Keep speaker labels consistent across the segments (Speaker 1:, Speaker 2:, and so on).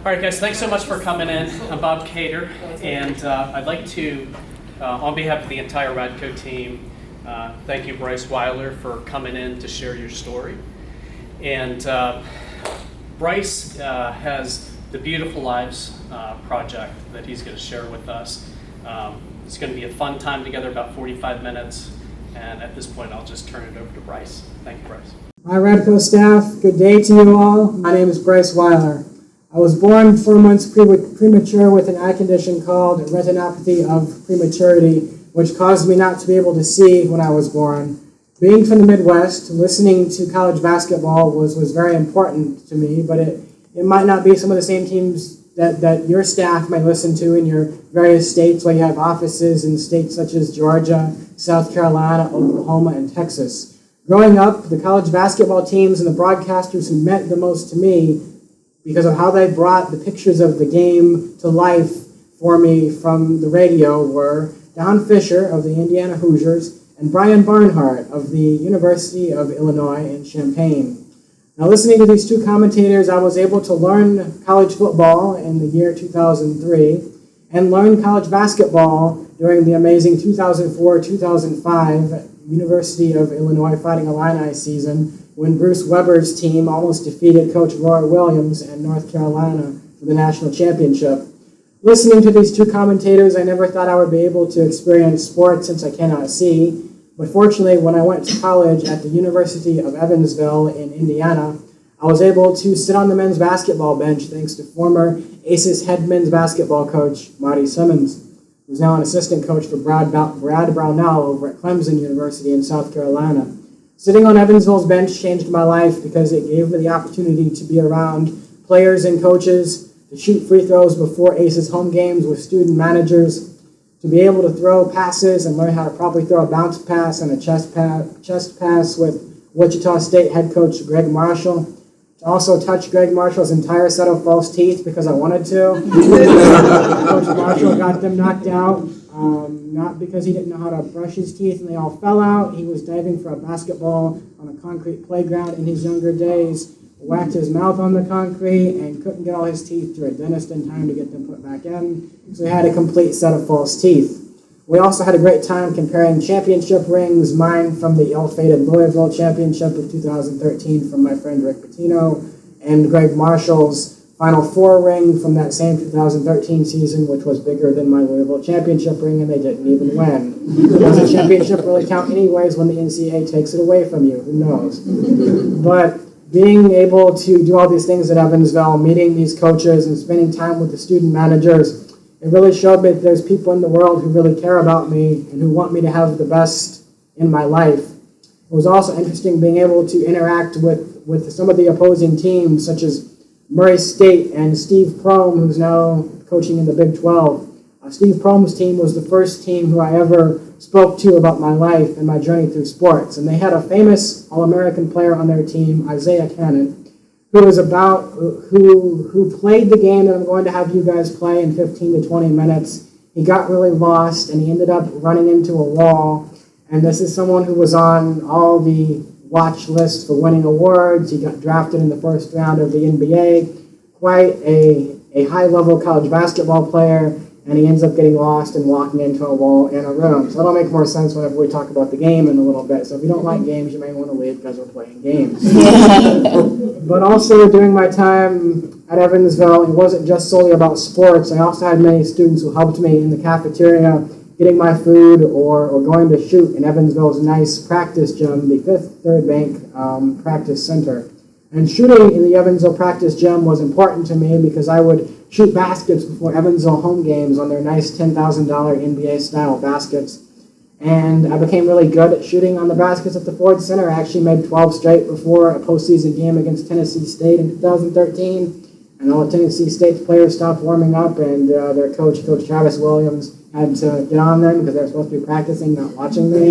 Speaker 1: All right, guys, thanks so much for coming in. I'm Bob Cater, and I'd like to, on behalf of the entire RADCO team, thank you, Bryce Weiler, for coming in to share your story. And Bryce has the Beautiful Lives project that he's going to share with us. It's going to be a fun time together, about 45 minutes. And at this point, I'll just turn it over to Bryce. Thank you, Bryce.
Speaker 2: Hi, RADCO staff. Good day to you all. My name is Bryce Weiler. I was born 4 months premature with an eye condition called retinopathy of prematurity, which caused me not to be able to see when I was born. Being from the Midwest, listening to college basketball was very important to me, but it might not be some of the same teams that your staff might listen to in your various states where you have offices in states such as Georgia, South Carolina, Oklahoma, and Texas. Growing up, the college basketball teams and the broadcasters who meant the most to me because of how they brought the pictures of the game to life for me from the radio were Don Fisher of the Indiana Hoosiers and Brian Barnhart of the University of Illinois in Champaign. Now, listening to these two commentators, I was able to learn college football in the year 2003 and learn college basketball during the amazing 2004-2005 University of Illinois Fighting Illini season when Bruce Weber's team almost defeated Coach Roy Williams and North Carolina for the national championship. Listening to these two commentators, I never thought I would be able to experience sports since I cannot see. But fortunately, when I went to college at the University of Evansville in Indiana, I was able to sit on the men's basketball bench thanks to former Aces head men's basketball coach Marty Simmons, who's now an assistant coach for Brad Brownell over at Clemson University in South Carolina. Sitting on Evansville's bench changed my life because it gave me the opportunity to be around players and coaches, to shoot free throws before Aces home games with student managers, to be able to throw passes and learn how to properly throw a bounce pass and a chest pass with Wichita State head coach Greg Marshall, to also touch Greg Marshall's entire set of false teeth because I wanted to. Coach Marshall got them knocked out, not because he didn't know how to brush his teeth and they all fell out. He was diving for a basketball on a concrete playground in his younger days, whacked his mouth on the concrete, and couldn't get all his teeth to a dentist in time to get them put back in. So he had a complete set of false teeth. We also had a great time comparing championship rings, mine from the ill-fated Louisville championship of 2013 from my friend Rick Pitino, and Greg Marshall's Final Four ring from that same 2013 season, which was bigger than my Louisville championship ring, and they didn't even win. Does a championship really count anyways when the NCAA takes it away from you? Who knows? But being able to do all these things at Evansville, meeting these coaches and spending time with the student managers, it really showed me that there's people in the world who really care about me and who want me to have the best in my life. It was also interesting being able to interact with some of the opposing teams, such as Murray State and Steve Prohm, who's now coaching in the Big 12. Steve Prohm's team was the first team who I ever spoke to about my life and my journey through sports. And they had a famous All-American player on their team, Isaiah Cannon, who played the game that I'm going to have you guys play in 15 to 20 minutes. He got really lost, and he ended up running into a wall. And this is someone who was on all the watch lists for winning awards. He got drafted in the first round of the NBA. Quite a high-level college basketball player. And he ends up getting lost and walking into a wall in a room. So that'll make more sense whenever we talk about the game in a little bit. So if you don't like games, you may want to leave because we're playing games. But also during my time at Evansville, it wasn't just solely about sports. I also had many students who helped me in the cafeteria, getting my food or going to shoot in Evansville's nice practice gym, the Fifth Third Bank Practice Center. And shooting in the Evansville practice gym was important to me because I would shoot baskets before Evansville home games on their nice $10,000 NBA-style baskets. And I became really good at shooting on the baskets at the Ford Center. I actually made 12 straight before a postseason game against Tennessee State in 2013. And all of Tennessee State's players stopped warming up, and their coach, Coach Travis Williams, had to get on them because they were supposed to be practicing, not watching me.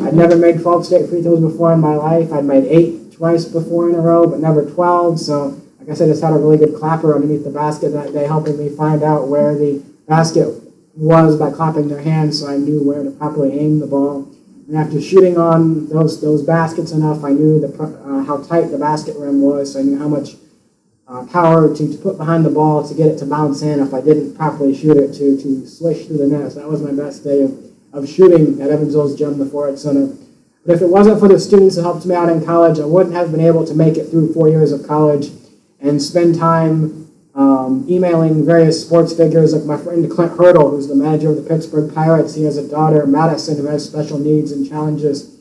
Speaker 2: I'd never made 12 straight free throws before in my life. I'd made 8 twice before in a row, but never 12. So I guess I just had a really good clapper underneath the basket that day, helping me find out where the basket was by clapping their hands, so I knew where to properly aim the ball. And after shooting on those baskets enough, I knew how tight the basket rim was, so I knew how much power to put behind the ball to get it to bounce in if I didn't properly shoot it to swish through the net. So that was my best day of shooting at Evansville's gym, the Ford Center. But if it wasn't for the students that helped me out in college, I wouldn't have been able to make it through 4 years of college and spend time emailing various sports figures like my friend Clint Hurdle, who's the manager of the Pittsburgh Pirates. He has a daughter, Madison, who has special needs and challenges.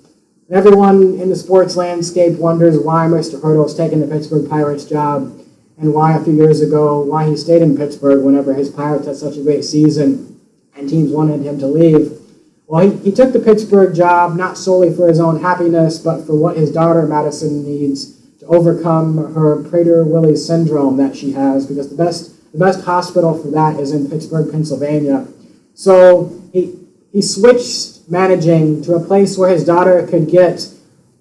Speaker 2: Everyone in the sports landscape wonders why Mr. Hurdle is taking the Pittsburgh Pirates job and why a few years ago, why he stayed in Pittsburgh whenever his Pirates had such a great season and teams wanted him to leave. Well, he took the Pittsburgh job not solely for his own happiness, but for what his daughter, Madison, needs to overcome her Prader-Willi syndrome that she has, because the best hospital for that is in Pittsburgh, Pennsylvania. So he switched managing to a place where his daughter could get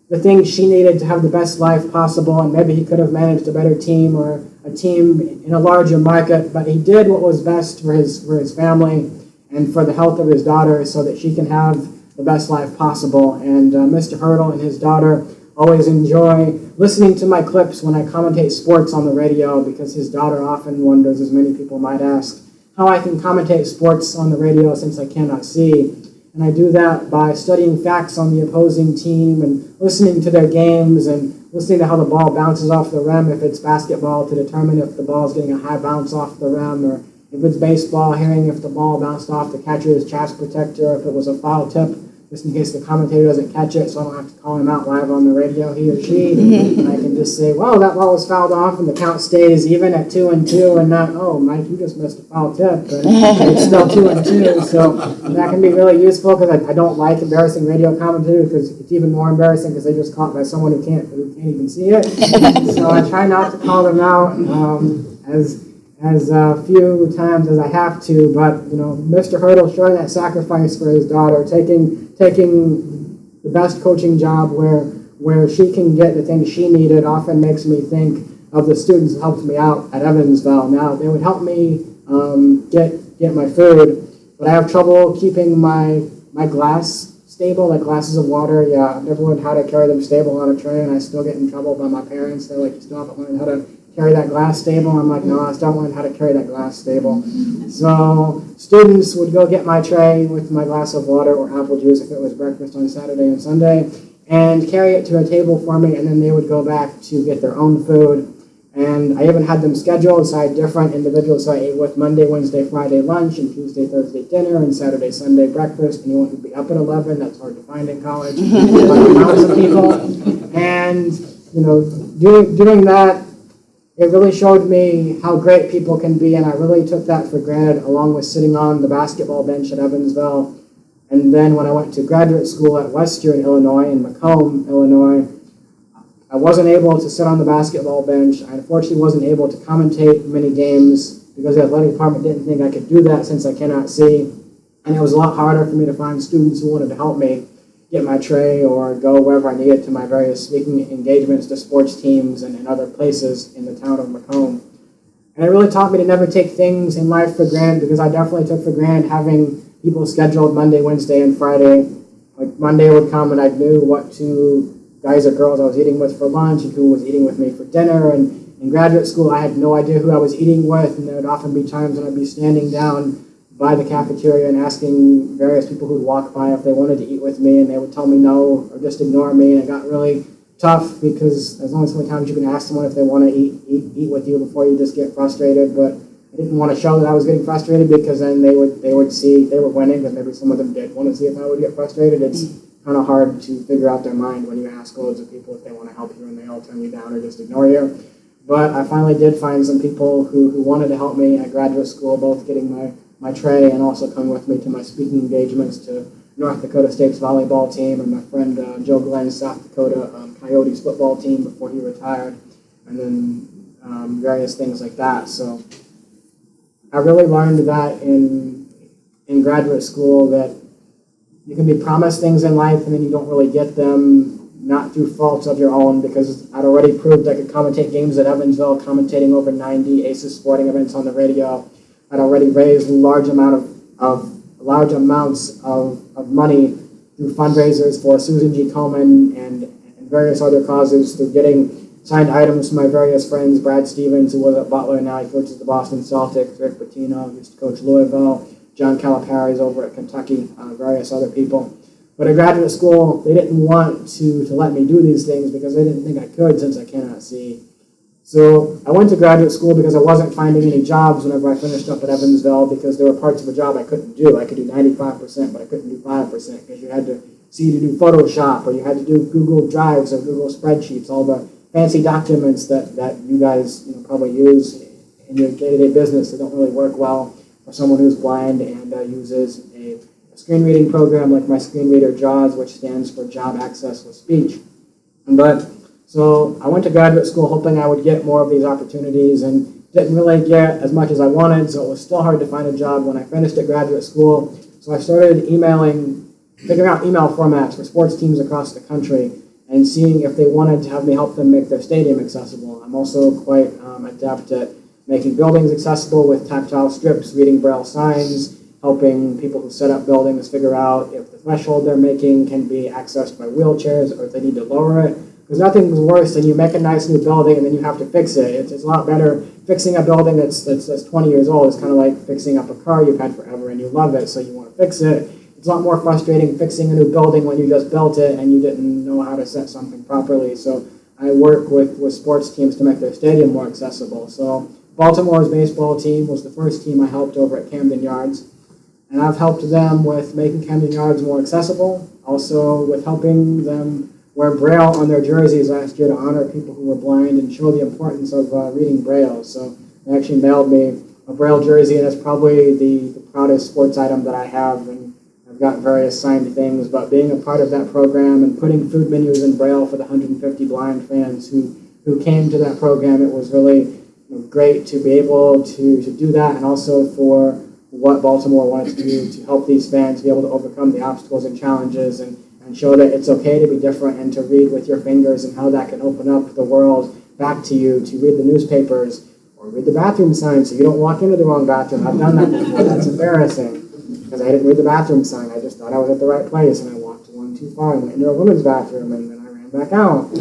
Speaker 2: the things she needed to have the best life possible, and maybe he could have managed a better team or a team in a larger market, but he did what was best for his family and for the health of his daughter so that she can have the best life possible. And Mr. Hurdle and his daughter always enjoy listening to my clips when I commentate sports on the radio, because his daughter often wonders, as many people might ask, how I can commentate sports on the radio since I cannot see. And I do that by studying facts on the opposing team and listening to their games and listening to how the ball bounces off the rim if it's basketball to determine if the ball is getting a high bounce off the rim, or if it's baseball, hearing if the ball bounced off the catcher's chest protector, if it was a foul tip, just in case the commentator doesn't catch it, so I don't have to call him out live on the radio, he or she. And I can just say, well, that ball was fouled off, and the count stays even at 2-2, and not, oh, Mike, you just missed a foul tip, but it's still 2-2. So that can be really useful, because I don't like embarrassing radio commentary, because it's even more embarrassing because they just caught by someone who can't even see it. So I try not to call them out as few times as I have to, but Mr. Hurdle showing that sacrifice for his daughter, taking the best coaching job where she can get the things she needed, often makes me think of the students that helped me out at Evansville. Now, they would help me get my food, but I have trouble keeping my glass stable, like glasses of water. Yeah, I've never learned how to carry them stable on a tray, and I still get in trouble by my parents. They're like, you still haven't learned how to carry that glass stable? I'm like, no, I still haven't learned how to carry that glass stable. So students would go get my tray with my glass of water or apple juice if it was breakfast on Saturday and Sunday, and carry it to a table for me, and then they would go back to get their own food. And I even had them scheduled, so I had different individuals. So I ate with Monday, Wednesday, Friday lunch, and Tuesday, Thursday dinner, and Saturday, Sunday breakfast. Anyone who'd be up at 11, that's hard to find in college, but lots of people. And doing that, it really showed me how great people can be, and I really took that for granted, along with sitting on the basketball bench at Evansville. And then when I went to graduate school at Western Illinois in Macomb, Illinois, I wasn't able to sit on the basketball bench. I unfortunately wasn't able to commentate many games because the athletic department didn't think I could do that since I cannot see. And it was a lot harder for me to find students who wanted to help me get my tray or go wherever I needed to my various speaking engagements to sports teams and other places in the town of Macomb. And it really taught me to never take things in life for granted, because I definitely took for granted having people scheduled Monday, Wednesday, and Friday. Like Monday would come and I knew what two guys or girls I was eating with for lunch and who was eating with me for dinner. And in graduate school, I had no idea who I was eating with, and there would often be times when I'd be standing down by the cafeteria and asking various people who'd walk by if they wanted to eat with me, and they would tell me no or just ignore me. And it got really tough, because there's only so many times you can ask someone if they want to eat with you before you just get frustrated. But I didn't want to show that I was getting frustrated, because then they would see they were winning, but maybe some of them did want to see if I would get frustrated. It's kind of hard to figure out their mind when you ask loads of people if they want to help you and they all turn you down or just ignore you. But I finally did find some people who wanted to help me at graduate school, both getting my tray and also coming with me to my speaking engagements to North Dakota State's volleyball team, and my friend Joe Glenn's South Dakota Coyotes football team before he retired, and then various things like that. So I really learned that in graduate school, that you can be promised things in life and then you don't really get them, not through faults of your own, because I'd already proved I could commentate games at Evansville, commentating over 90 ACES sporting events on the radio. I'd already raised large amounts of money through fundraisers for Susan G. Komen and various other causes, through getting signed items to my various friends, Brad Stevens, who was at Butler, now he coaches the Boston Celtics, Rick Pitino, used to coach Louisville, John Calipari's over at Kentucky, various other people. But at graduate school, they didn't want to let me do these things because they didn't think I could since I cannot see. So I went to graduate school because I wasn't finding any jobs whenever I finished up at Evansville because there were parts of a job I couldn't do. I could do 95%, but I couldn't do 5% because you had to do Photoshop or you had to do Google Drives or Google spreadsheets, all the fancy documents that you guys probably use in your day-to-day business that don't really work well for someone who's blind and uses a screen reading program like my screen reader JAWS, which stands for Job Access with Speech. So I went to graduate school hoping I would get more of these opportunities and didn't really get as much as I wanted, so it was still hard to find a job when I finished at graduate school. So I started figuring out email formats for sports teams across the country and seeing if they wanted to have me help them make their stadium accessible. I'm also quite adept at making buildings accessible with tactile strips, reading Braille signs, helping people who set up buildings figure out if the threshold they're making can be accessed by wheelchairs or if they need to lower it. Because nothing's worse than you make a nice new building and then you have to fix it. It's a lot better fixing a building that's 20 years old. It's kind of like fixing up a car you've had forever and you love it, so you want to fix it. It's a lot more frustrating fixing a new building when you just built it and you didn't know how to set something properly. So I work with sports teams to make their stadium more accessible. So Baltimore's baseball team was the first team I helped over at Camden Yards. And I've helped them with making Camden Yards more accessible, also with helping them wear Braille on their jerseys last year to honor people who were blind and show the importance of reading Braille. So they actually mailed me a Braille jersey, and it's probably the proudest sports item that I have. And I've got various signed things, but being a part of that program and putting food menus in Braille for the 150 blind fans who came to that program, it was really great to be able to do that, and also for what Baltimore wanted to do to help these fans be able to overcome the obstacles and challenges and show that it's okay to be different and to read with your fingers and how that can open up the world back to you, to read the newspapers or read the bathroom signs so you don't walk into the wrong bathroom. I've done that before. That's embarrassing because I didn't read the bathroom sign. I just thought I was at the right place and I walked one too far and went into a women's bathroom and then I ran back out.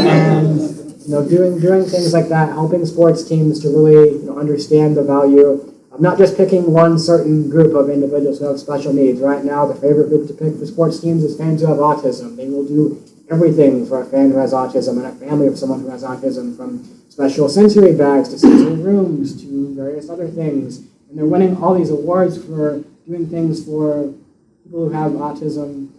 Speaker 2: And doing things like that, helping sports teams to really understand the value. I'm not just picking one certain group of individuals who have special needs. Right now, the favorite group to pick for sports teams is fans who have autism. They will do everything for a fan who has autism and a family of someone who has autism, from special sensory bags to sensory rooms to various other things. And they're winning all these awards for doing things for people who have autism,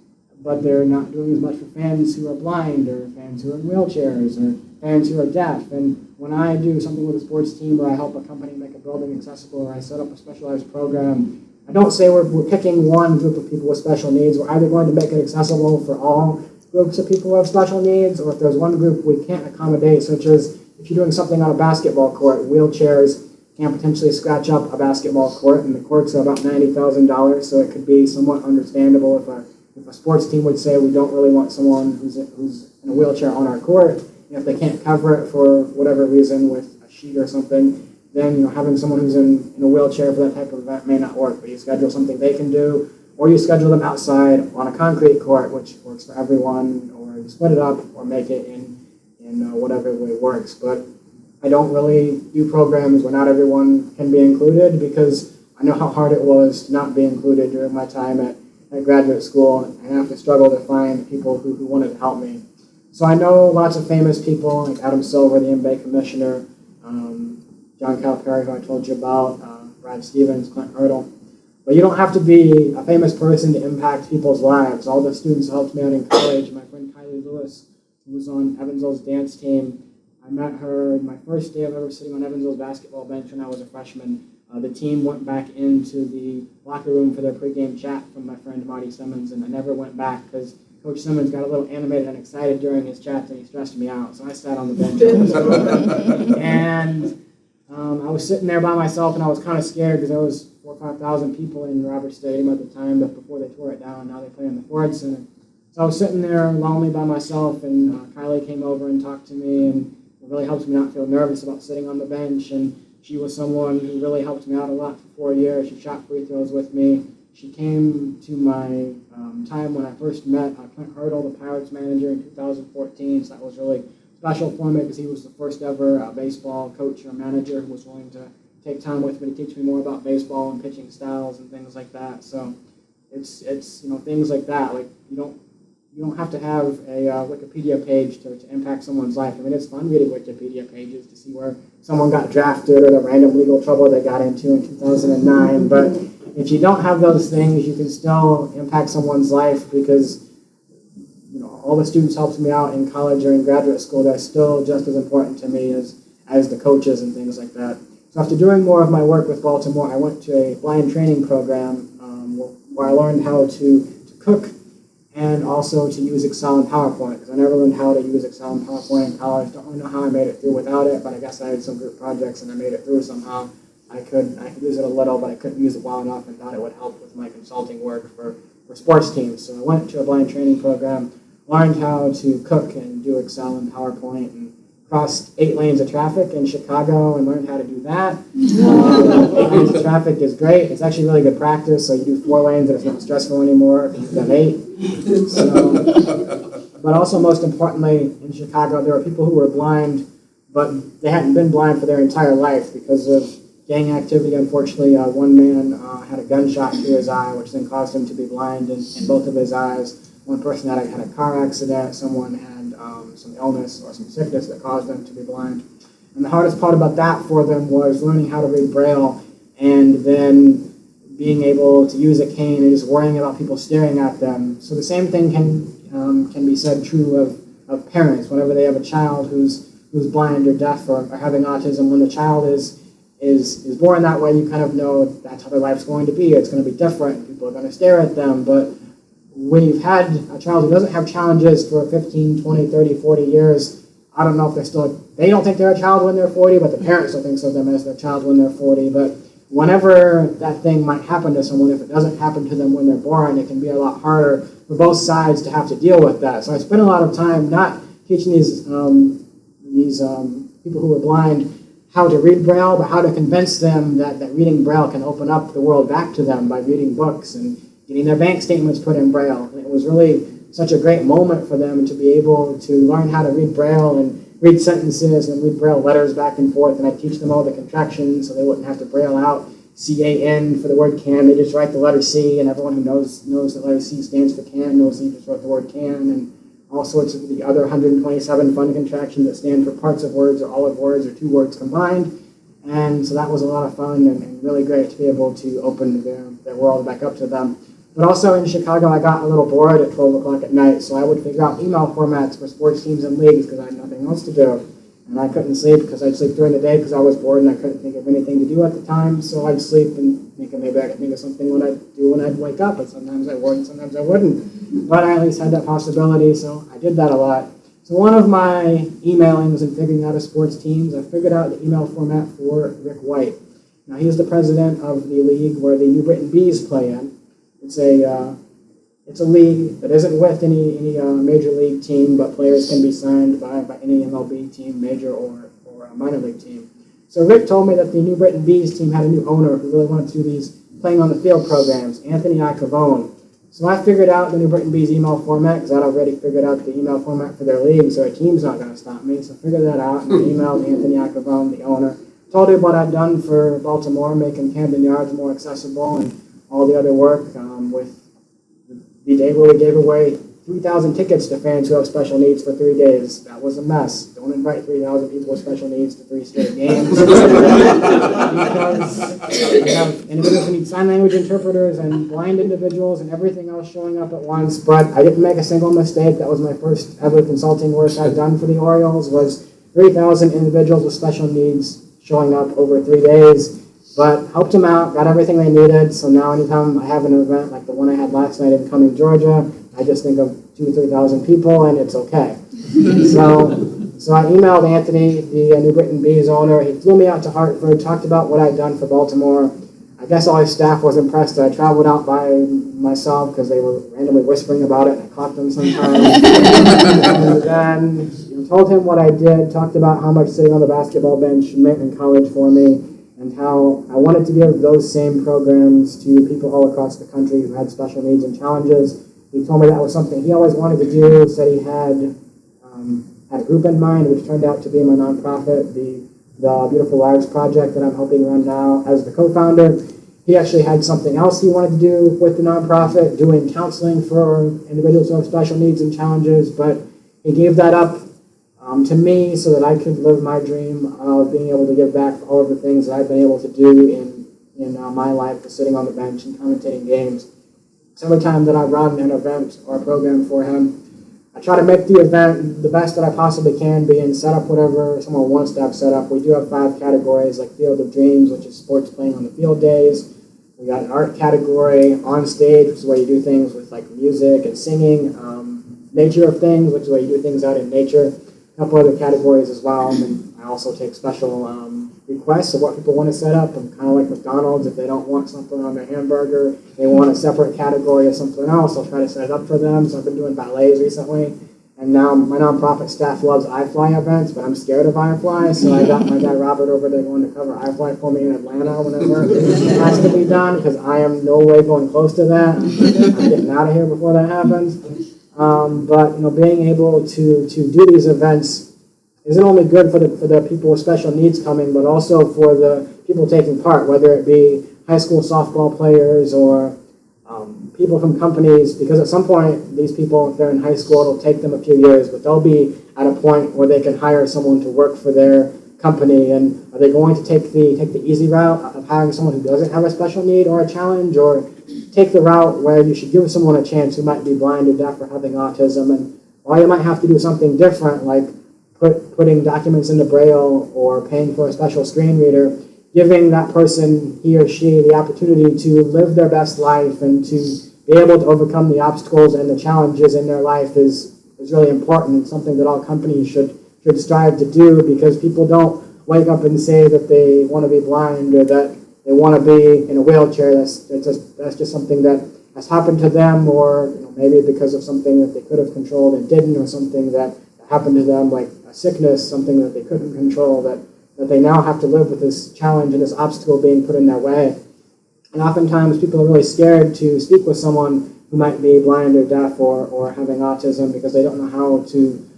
Speaker 2: but they're not doing as much for fans who are blind or fans who are in wheelchairs or fans who are deaf. And when I do something with a sports team or I help a company make a building accessible or I set up a specialized program, I don't say we're picking one group of people with special needs. We're either going to make it accessible for all groups of people who have special needs, or if there's one group we can't accommodate, such as if you're doing something on a basketball court, wheelchairs can potentially scratch up a basketball court, and the courts are about $90,000, so it could be somewhat understandable if a sports team would say we don't really want someone who's in a wheelchair on our court. If they can't cover it for whatever reason with a sheet or something, then having someone who's in a wheelchair for that type of event may not work. But you schedule something they can do, or you schedule them outside on a concrete court, which works for everyone, or you split it up or make it in whatever way works. But I don't really do programs where not everyone can be included because I know how hard it was to not be included during my time at graduate school and have to struggle to find people who wanted to help me. So I know lots of famous people like Adam Silver, the NBA commissioner, John Calipari, who I told you about, Brad Stevens, Clint Hurdle. But you don't have to be a famous person to impact people's lives. All the students who helped me out in college, my friend Kylie Lewis, who was on Evansville's dance team, I met her my first day of ever sitting on Evansville's basketball bench when I was a freshman. The team went back into the locker room for their pregame chat from my friend Marty Simmons, and I never went back because Coach Simmons got a little animated and excited during his chats, and he stressed me out. So I sat on the bench. And I was sitting there by myself, and I was kind of scared because there was 4,000 or 5,000 people in Roberts Stadium at the time, but before they tore it down. Now they play in the Ford Center. So I was sitting there lonely by myself, and Kylie came over and talked to me, and it really helped me not feel nervous about sitting on the bench. And she was someone who really helped me out a lot for 4 years. She shot free throws with me. She came to my time when I first met Clint Hurdle, the Pirates manager, in 2014. So that was really special for me because he was the first ever baseball coach or manager who was willing to take time with me to teach me more about baseball and pitching styles and things like that. So it's things like that. Like you don't have to have a Wikipedia page to impact someone's life. I mean, it's fun reading Wikipedia pages to see where someone got drafted or the random legal trouble they got into in 2009. But if you don't have those things, you can still impact someone's life because all the students helped me out in college or in graduate school. They're still just as important to me as the coaches and things like that. So after doing more of my work with Baltimore, I went to a blind training program where I learned how to cook and also to use Excel and PowerPoint, because I never learned how to use Excel and PowerPoint in college. Don't really know how I made it through without it, but I guess I had some group projects and I made it through somehow. I could use it a little, but I couldn't use it well enough and thought it would help with my consulting work for sports teams. So I went to a blind training program, learned how to cook and do Excel and PowerPoint, and crossed 8 lanes of traffic in Chicago and learned how to do that. 8 lanes of traffic is great. It's actually really good practice, so you do 4 lanes and it's not stressful anymore if you've done 8. So, but also most importantly, in Chicago, there were people who were blind, but they hadn't been blind for their entire life because of gang activity. Unfortunately, one man had a gunshot to his eye, which then caused him to be blind in both of his eyes. One person had a car accident. Someone had some illness or some sickness that caused them to be blind. And the hardest part about that for them was learning how to read Braille and then being able to use a cane and just worrying about people staring at them. So the same thing can be said true of parents. Whenever they have a child who's blind or deaf or having autism, when the child is born that way, you kind of know that's how their life's going to be. It's going to be different. People are going to stare at them. But when you've had a child who doesn't have challenges for 15, 20, 30, 40 years, I don't know if they don't think they're a child when they're 40, but the parents still think of them as their child when they're 40. But whenever that thing might happen to someone, if it doesn't happen to them when they're born, it can be a lot harder for both sides to have to deal with that. So I spent a lot of time not teaching these people who are blind how to read Braille, but how to convince them that reading Braille can open up the world back to them by reading books and getting their bank statements put in Braille. And it was really such a great moment for them to be able to learn how to read Braille and read sentences and read Braille letters back and forth. And I teach them all the contractions so they wouldn't have to Braille out C-A-N for the word can. They just write the letter C, and everyone who knows the letter C stands for can knows he just wrote the word can. And all sorts of the other 127 fun contractions that stand for parts of words or all of words or 2 words combined. And so that was a lot of fun and really great to be able to open their world back up to them. But also in Chicago, I got a little bored at 12 o'clock at night, so I would figure out email formats for sports teams and leagues because I had nothing else to do. And I couldn't sleep because I'd sleep during the day because I was bored and I couldn't think of anything to do at the time. So I'd sleep and think maybe I could think of something when I'd do when I'd wake up. And sometimes I would and sometimes I wouldn't. But I at least had that possibility, so I did that a lot. So one of my emailings and figuring out a sports teams, I figured out the email format for Rick White. Now he's the president of the league where the New Britain Bees play in. It's a league that isn't with any major league team, but players can be signed by any MLB team, major or a minor league team. So Rick told me that the New Britain Bees team had a new owner who really wanted to do these playing on the field programs, Anthony Icavone. So I figured out the New Britain Bees email format because I'd already figured out the email format for their league, so a team's not going to stop me. So I figured that out and emailed Anthony Icavone, the owner, told him what I'd done for Baltimore, making Camden Yards more accessible and all the other work with the day where we gave away 3,000 tickets to fans who have special needs for 3 days. That was a mess. Don't invite 3,000 people with special needs to 3 straight games. Because we have individuals who need sign language interpreters and blind individuals and everything else showing up at once. But I didn't make a single mistake. That was my first ever consulting work I've done for the Orioles, was 3,000 individuals with special needs showing up over 3 days. But helped them out, got everything they needed, so now anytime I have an event like the one I had last night in Cumming, Georgia, I just think of 2,000 or 3,000 people and it's okay. So I emailed Anthony, the New Britain Bees owner. He flew me out to Hartford, talked about what I'd done for Baltimore. I guess all his staff was impressed that I traveled out by myself because they were randomly whispering about it and I caught them sometimes. And then told him what I did, talked about how much sitting on the basketball bench meant in college for me, and how I wanted to give those same programs to people all across the country who had special needs and challenges. He told me that was something he always wanted to do. Said he had had a group in mind, which turned out to be my nonprofit, the Beautiful Lives Project that I'm helping run now as the co-founder. He actually had something else he wanted to do with the nonprofit, doing counseling for individuals who have special needs and challenges, but he gave that up to me so that I could live my dream of being able to give back for all of the things that I've been able to do in my life, just sitting on the bench and commentating games. So every time that I run an event or a program for him, I try to make the event the best that I possibly can be and set up whatever someone wants to have set up. We do have 5 categories, like Field of Dreams, which is sports playing on the field days. We got an art category, on stage, which is where you do things with like music and singing. Nature of things, which is where you do things out in nature. A couple other categories as well. And then I also take special requests of what people want to set up. I'm kind of like McDonald's. If they don't want something on their hamburger, they want a separate category of something else, I'll try to set it up for them. So I've been doing ballets recently. And now my nonprofit staff loves iFly events, but I'm scared of iFly. So I got my guy Robert over there going to cover iFly for me in Atlanta whenever it has to be done, because I am no way going close to that. I'm getting out of here before that happens. But being able to do these events isn't only good for the people with special needs coming, but also for the people taking part, whether it be high school softball players or people from companies, because at some point these people, if they're in high school, it'll take them a few years, but they'll be at a point where they can hire someone to work for their company. And are they going to take the easy route of hiring someone who doesn't have a special need or a challenge, or take the route where you should give someone a chance who might be blind or deaf or having autism, and while you might have to do something different, like putting documents into Braille or paying for a special screen reader, giving that person, he or she, the opportunity to live their best life and to be able to overcome the obstacles and the challenges in their life is really important. It's something that all companies should strive to do, because people don't wake up and say that they want to be blind or that they want to be in a wheelchair. That's just something that has happened to them, or maybe because of something that they could have controlled and didn't, or something that happened to them, like a sickness, something that they couldn't control, that they now have to live with this challenge and this obstacle being put in their way. And oftentimes people are really scared to speak with someone who might be blind or deaf or having autism, because they don't know how to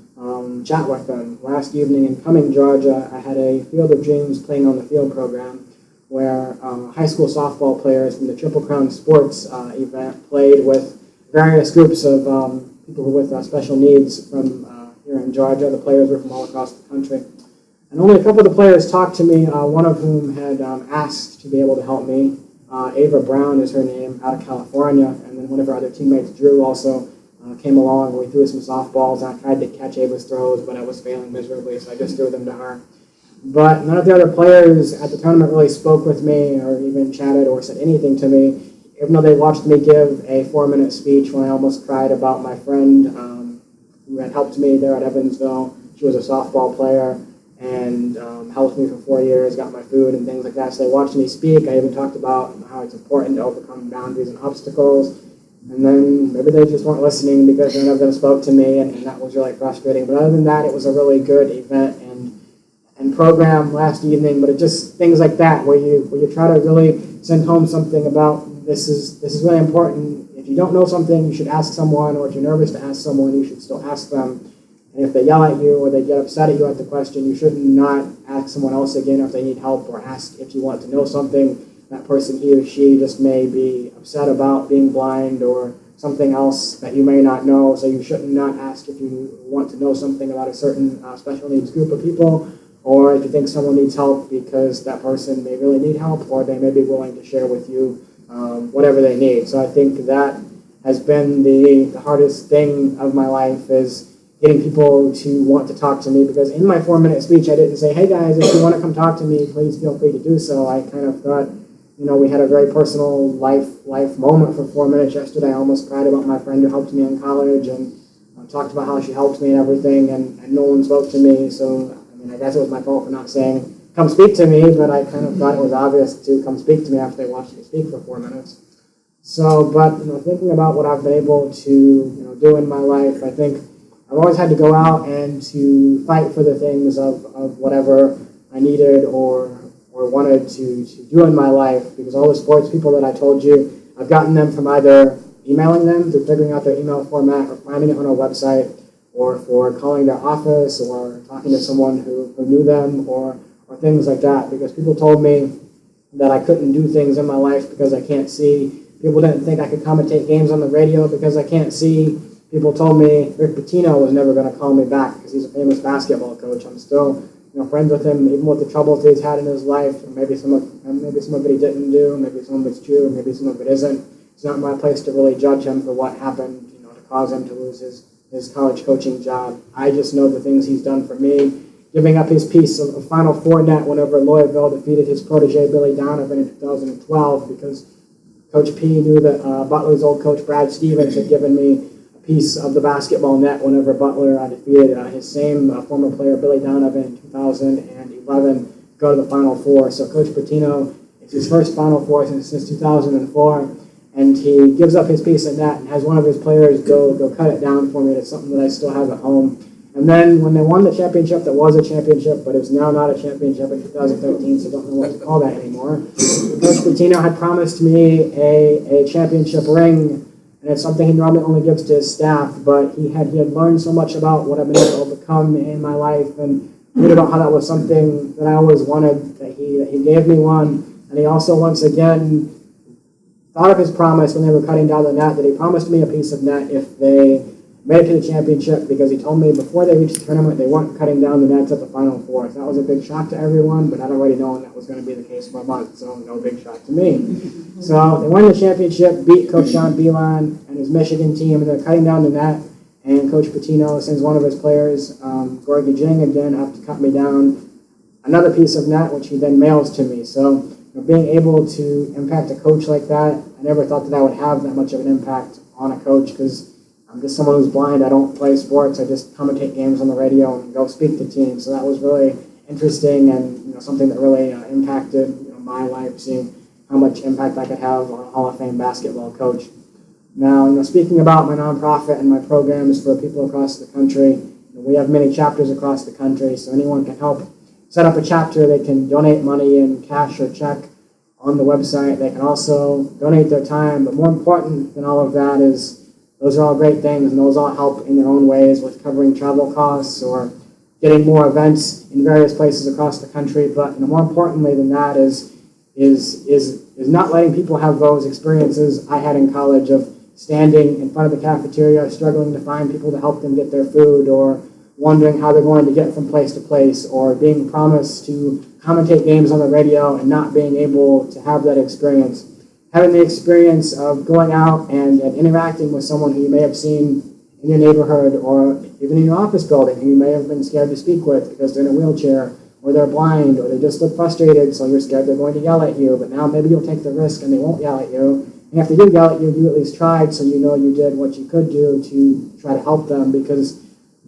Speaker 2: chat with them. Last evening in Cumming, Georgia, I had a Field of Dreams Playing on the Field program where high school softball players from the Triple Crown Sports event played with various groups of people with special needs from here in Georgia. The players were from all across the country. And only a couple of the players talked to me, one of whom had asked to be able to help me. Ava Brown is her name, out of California. And then one of her other teammates, Drew, also came along, and we threw some softballs. And I tried to catch Ava's throws, but I was failing miserably, so I just threw them to her. But none of the other players at the tournament really spoke with me or even chatted or said anything to me, even though they watched me give a 4-minute speech when I almost cried about my friend who had helped me there at Evansville. She was a softball player and helped me for 4 years, got my food and things like that. So they watched me speak. I even talked about how it's important to overcome boundaries and obstacles. And then maybe they just weren't listening because none of them spoke to me, and that was really frustrating. But other than that, it was a really good event and program last evening. But it just things like that where you try to really send home something about this is really important. If you don't know something, you should ask someone, or if you're nervous to ask someone, you should still ask them. And if they yell at you or they get upset at you at the question, you should not ask someone else again if they need help, or ask if you want to know something. That person, he or she, just may be upset about being blind or something else that you may not know. So you should not ask if you want to know something about a certain special needs group of people, or if you think someone needs help, because that person may really need help, or they may be willing to share with you whatever they need. So I think that has been the hardest thing of my life, is getting people to want to talk to me, because in my 4-minute speech, I didn't say, hey guys, if you want to come talk to me, please feel free to do so. I kind of thought, we had a very personal life moment for 4 minutes yesterday. I almost cried about my friend who helped me in college, and talked about how she helped me and everything, and no one spoke to me. So, I guess it was my fault for not saying, come speak to me, but I kind of thought it was obvious to come speak to me after they watched me speak for 4 minutes. So, but, thinking about what I've been able to, do in my life, I think I've always had to go out and to fight for the things of whatever I needed or wanted to do in my life, because all the sports people that I told you, I've gotten them from either emailing them through figuring out their email format or finding it on our website, or for calling their office or talking to someone who knew them or things like that, because people told me that I couldn't do things in my life because I can't see. People didn't think I could commentate games on the radio because I can't see. People told me Rick Pitino was never going to call me back because he's a famous basketball coach. I'm still friends with him, even with the troubles he's had in his life. Maybe some of it he didn't do, maybe some of it's true, maybe some of it isn't. It's not my place to really judge him for what happened, to cause him to lose his college coaching job. I just know the things he's done for me, giving up his piece of Final Four net whenever Louisville defeated his protege Billy Donovan in 2012, because Coach P knew that Butler's old coach Brad Stevens had given me a piece of the basketball net whenever Butler defeated his same former player Billy Donovan in 2011 to go to the Final Four. So Coach Pitino, it's his first Final Four since 2004, and he gives up his piece of net and has one of his players go cut it down for me. It's something that I still have at home. And then when they won the championship, that was a championship, but it's now not a championship in 2013, so I don't know what to call that anymore. Coach Pitino had promised me a championship ring, and it's something he normally only gives to his staff, but he had learned so much about what I've been able to become in my life, and read about how that was something that I always wanted, that he gave me one. And he also once again thought of his promise when they were cutting down the net, that he promised me a piece of net if they made it to the championship, because he told me before they reached the tournament they weren't cutting down the nets at the Final Four. So that was a big shock to everyone, but I'd already known that was going to be the case for a month, so no big shock to me. So they won the championship, beat Coach John Beilein and his Michigan team, and they're cutting down the net, and Coach Pitino sends one of his players, Gorgie Jing, again, up to cut me down another piece of net, which he then mails to me. So being able to impact a coach like that, I never thought that I would have that much of an impact on a coach, because I'm just someone who's blind. I don't play sports. I just commentate games on the radio and go speak to teams. So that was really interesting, and something that really impacted my life, seeing how much impact I could have on a Hall of Fame basketball coach. Now, speaking about my nonprofit and my programs for people across the country, we have many chapters across the country, so anyone can help set up a chapter. They can donate money in cash or check on the website. They can also donate their time, but more important than all of that is those are all great things, and those all help in their own ways with covering travel costs or getting more events in various places across the country. But more importantly than that is not letting people have those experiences I had in college of standing in front of the cafeteria, struggling to find people to help them get their food, or wondering how they're going to get from place to place, or being promised to commentate games on the radio and not being able to have that experience. Having the experience of going out and interacting with someone who you may have seen in your neighborhood or even in your office building, who you may have been scared to speak with because they're in a wheelchair, or they're blind, or they just look frustrated, so you're scared they're going to yell at you, but now maybe you'll take the risk and they won't yell at you. And if they do yell at you, you at least tried, so you know you did what you could do to try to help them, because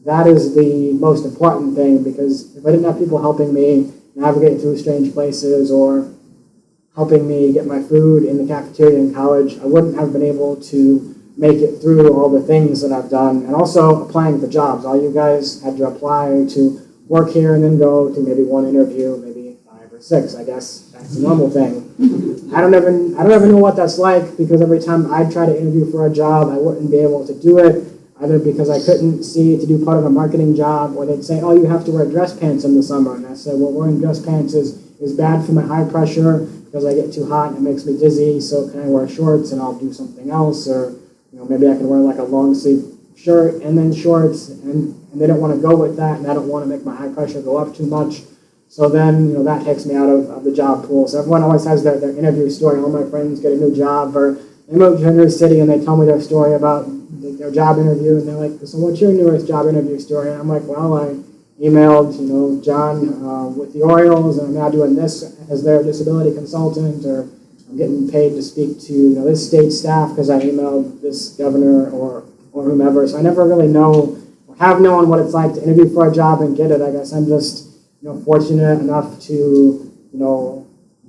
Speaker 2: that is the most important thing. Because if I didn't have people helping me navigate through strange places or helping me get my food in the cafeteria in college, I wouldn't have been able to make it through all the things that I've done. And also applying for jobs. All you guys had to apply to work here and then go to maybe one interview, maybe 5 or 6. I guess that's a normal thing. I don't even know what that's like, because every time I'd try to interview for a job, I wouldn't be able to do it, either because I couldn't see to do part of a marketing job, or they'd say, oh, you have to wear dress pants in the summer. And I said, well, wearing dress pants is bad for my high pressure because I get too hot and it makes me dizzy, so can I wear shorts and I'll do something else? Or maybe I can wear like a long sleeve shirt and then shorts, and they don't want to go with that, and I don't want to make my high pressure go up too much. So then, that takes me out of the job pool. So everyone always has their interview story. All my friends get a new job, or they move to a new city and they tell me their story about their job interview, and they're like, so what's your newest job interview story? And I'm like, well, I emailed, John with the Orioles, and I'm now doing this as their disability consultant, or I'm getting paid to speak to this state staff because I emailed this governor or whomever. So I never really know or have known what it's like to interview for a job and get it. I guess I'm just fortunate enough to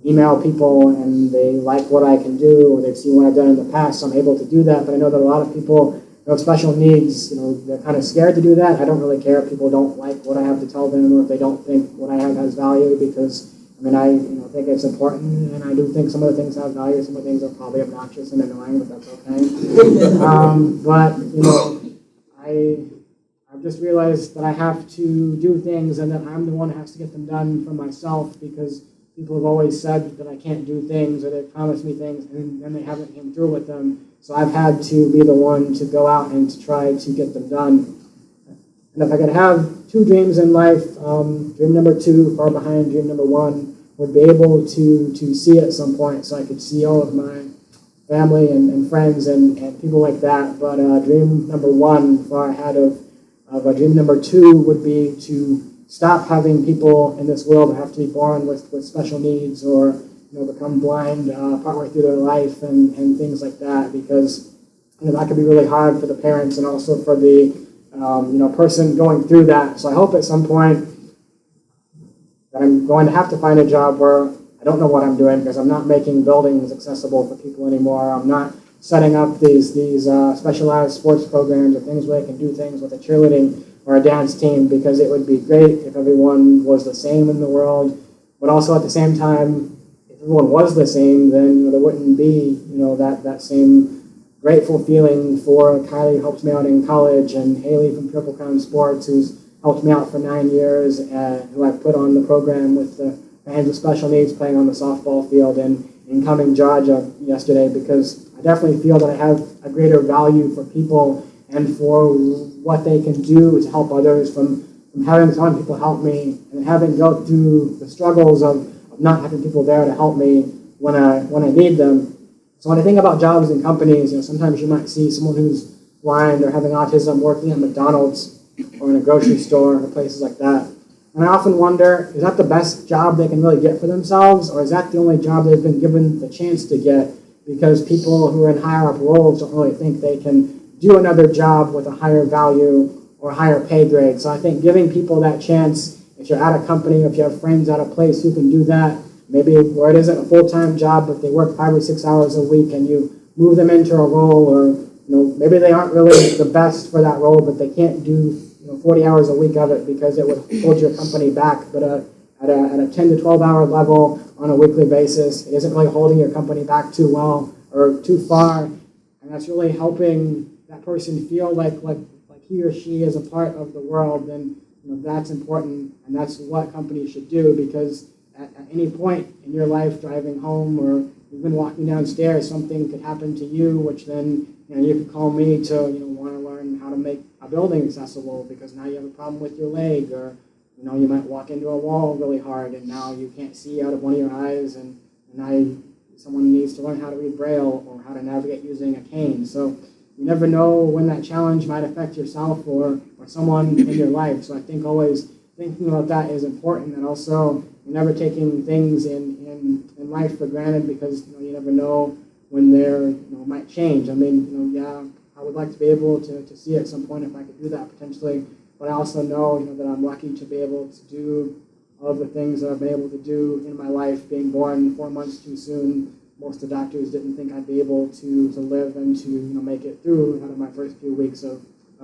Speaker 2: email people and they like what I can do, or they've seen what I've done in the past, so I'm able to do that. But I know that a lot of people who have special needs, they're kind of scared to do that. I don't really care if people don't like what I have to tell them, or if they don't think what I have has value, because I think it's important, and I do think some of the things have value. Some of the things are probably obnoxious and annoying, but that's okay. But I've just realized that I have to do things and that I'm the one who has to get them done for myself, because people have always said that I can't do things, or they've promised me things and then they haven't came through with them. So I've had to be the one to go out and to try to get them done. And if I could have two dreams in life, dream number 2, far behind dream number 1, would be able to see at some point, so I could see all of my family and friends and people like that. But dream number 1, far ahead of dream number 2, would be to stop having people in this world that have to be born with special needs, or become blind partway through their life and things like that, because that could be really hard for the parents and also for the person going through that. So I hope at some point that I'm going to have to find a job where I don't know what I'm doing, because I'm not making buildings accessible for people anymore. I'm not setting up these specialized sports programs or things where they can do things with a cheerleading or a dance team, because it would be great if everyone was the same in the world. But also at the same time, if everyone was the same, then there wouldn't be that same grateful feeling for Kylie, who helped me out in college, and Haley from Triple Crown Sports, who's helped me out for 9 years, who I put on the program with the fans with special needs playing on the softball field in Cumming, Georgia yesterday, because I definitely feel that I have a greater value for people and for what they can do to help others, from having some people help me and having go through the struggles of not having people there to help me when I need them. So when I think about jobs and companies, sometimes you might see someone who's blind or having autism working at McDonald's or in a grocery store or places like that. And I often wonder, is that the best job they can really get for themselves, or is that the only job they've been given the chance to get because people who are in higher up roles don't really think they can do another job with a higher value or higher pay grade? So I think giving people that chance, if you're at a company, or if you have friends at a place who can do that, maybe where it isn't a full-time job, but they work 5 or 6 hours a week, and you move them into a role, or maybe they aren't really the best for that role, but they can't do 40 hours a week of it because it would hold your company back. But at a 10 to 12 hour level on a weekly basis, it isn't really holding your company back too well or too far, and that's really helping that person feel like he or she is a part of the world. Then that's important, and that's what companies should do, because at any point in your life, driving home or you've been walking downstairs, something could happen to you, which then you could call me to want to learn how to make a building accessible, because now you have a problem with your leg, or you might walk into a wall really hard and now you can't see out of one of your eyes, and now someone needs to learn how to read Braille or how to navigate using a cane. So you never know when that challenge might affect yourself or someone in your life. So I think always thinking about that is important, and also never taking things in life for granted, because you never know when they're might change. I mean, I would like to be able to see at some point if I could do that potentially, but I also know that I'm lucky to be able to do all of the things that I've been able to do in my life. Being born 4 months too soon, most of the doctors didn't think I'd be able to live and to make it through out of my first few weeks of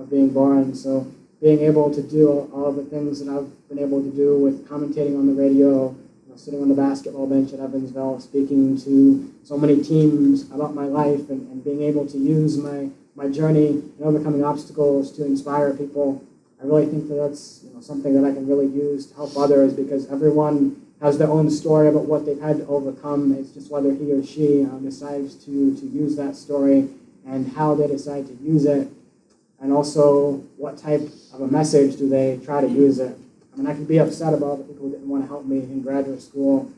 Speaker 2: being born. So being able to do all of the things that I've been able to do with commentating on the radio, sitting on the basketball bench at Evansville, speaking to so many teams about my life, and being able to use my journey and overcoming obstacles to inspire people. I really think that's something that I can really use to help others, because everyone has their own story about what they've had to overcome. It's just whether he or she decides to use that story and how they decide to use it, and also what type of a message do they try to use it. I mean, I could be upset about the people who didn't want to help me in graduate school,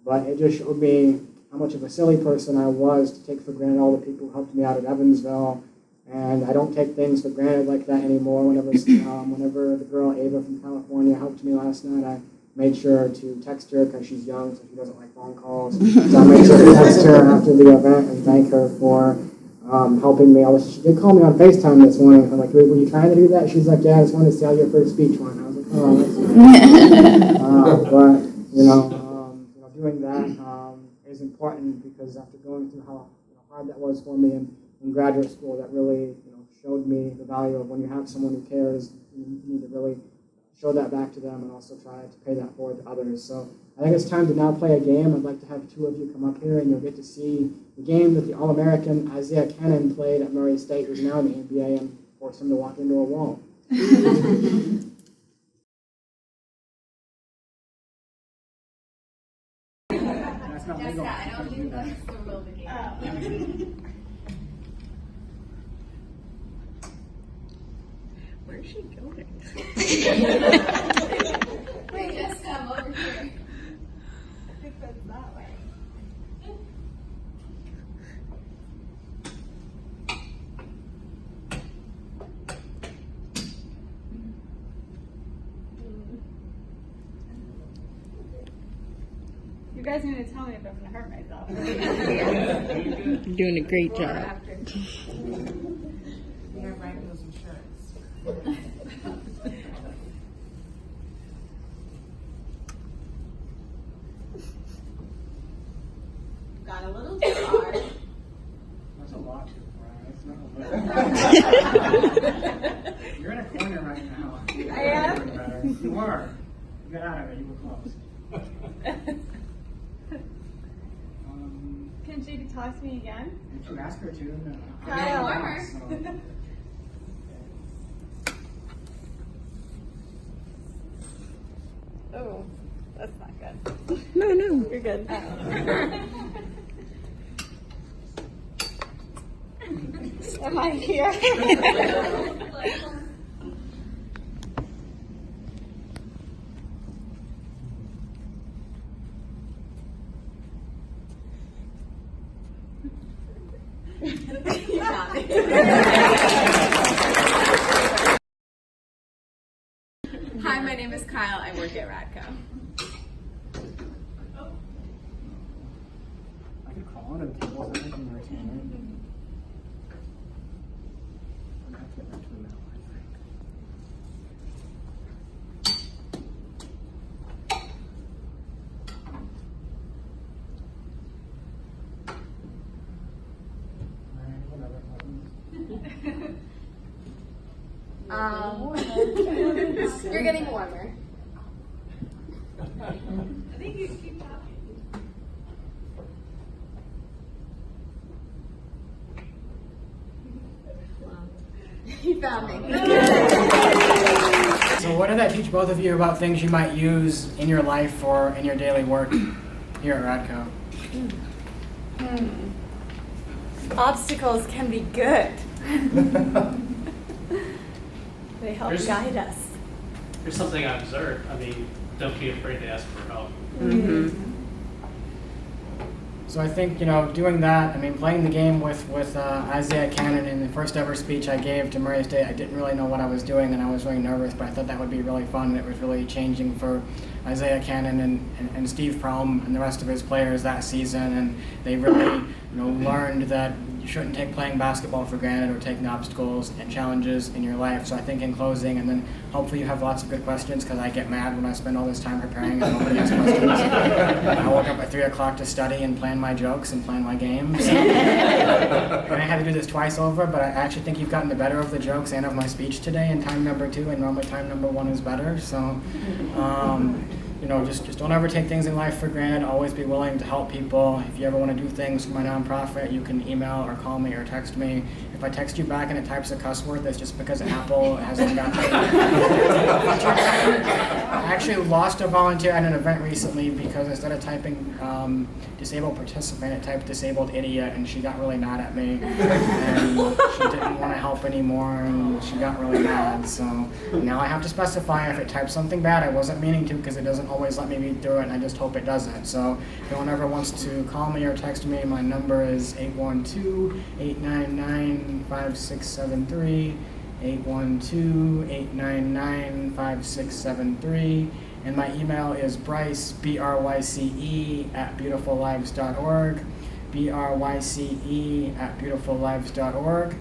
Speaker 2: but it just showed me how much of a silly person I was to take for granted all the people who helped me out at Evansville. And I don't take things for granted like that anymore. Whenever the girl Ava from California helped me last night, I made sure to text her, because she's young, so she doesn't like phone calls. So I made sure to text her after the event and thank her for helping me. She did call me on FaceTime this morning. I'm like, were you trying to do that? She's like, yeah, I just wanted to see how your first speech went. I was like, oh, that's good. But doing that is important, because after going through how hard that was for me in graduate school, that really showed me the value of when you have someone who cares, you need to really show that back to them and also try to pay that forward to others. So I think it's time to now play a game. I'd like to have 2 of you come up here, and you'll get to see the game that the All-American Isaiah Cannon played at Murray State, who's now in the NBA, and forced him to walk into a wall. That's not legal.
Speaker 3: I don't think that's the rule of the game.
Speaker 4: Where's she going?
Speaker 3: Wait, Jessica, I'm over here.
Speaker 4: I think that's that way. You guys need to tell me if I'm gonna hurt myself.
Speaker 5: You're doing a great job.
Speaker 4: After.
Speaker 6: We have RADCO's insurance. Got a little too far.
Speaker 2: That's a lot too far. That's not You're in a corner right now.
Speaker 4: I am?
Speaker 2: Better. You were. You got out of it. You were close.
Speaker 4: Can she toss me again?
Speaker 2: If you ask her to, no.
Speaker 4: Kyle.
Speaker 2: Warmer. So.
Speaker 4: Oh, that's not good.
Speaker 5: No, no.
Speaker 4: You're good. Am I here?
Speaker 3: Hi, my name is Kyle. I work at RADCO.
Speaker 2: I could crawl under the tables and I can retain it. I have to get back to the middle, I think. Alright, whatever happens.
Speaker 3: You're getting warmer.
Speaker 4: I think you keep talking.
Speaker 3: You found me.
Speaker 2: So what did that teach both of you about things you might use in your life or in your daily work here at RADCO?
Speaker 4: Obstacles can be good. They help
Speaker 1: There's-
Speaker 4: guide us.
Speaker 1: Here's something I observed. I mean, don't be afraid to ask for help.
Speaker 2: So I think, doing that, playing the game with Isaiah Cannon in the first ever speech I gave to Murray State, I didn't really know what I was doing and I was really nervous, but I thought that would be really fun. It was really changing for Isaiah Cannon and Steve Prohm and the rest of his players that season, and they really learned that you shouldn't take playing basketball for granted or taking obstacles and challenges in your life. So I think in closing, and then hopefully you have lots of good questions, because I get mad when I spend all this time preparing and nobody has questions. I woke up at 3 o'clock to study and plan my jokes and plan my games. And I had to do this twice over, but I actually think you've gotten the better of the jokes and of my speech today in time number 2, and normally time number 1 is better. So just don't ever take things in life for granted. Always be willing to help people. If you ever want to do things for my nonprofit, you can email or call me or text me. If I text you back and it types a cuss word, that's just because Apple hasn't got the I actually lost a volunteer at an event recently because instead of typing disabled participant, it typed disabled idiot, and she got really mad at me. And she didn't want to help anymore, and she got really mad. So now I have to specify if it types something bad. I wasn't meaning to, because it doesn't always let me read through it, and I just hope it doesn't. So if anyone ever wants to call me or text me, my number is 812-899-5673, 812-899-5673. And my email is Bryce, BRYCE, @beautifullives.org, BRYCE @beautifullives.org.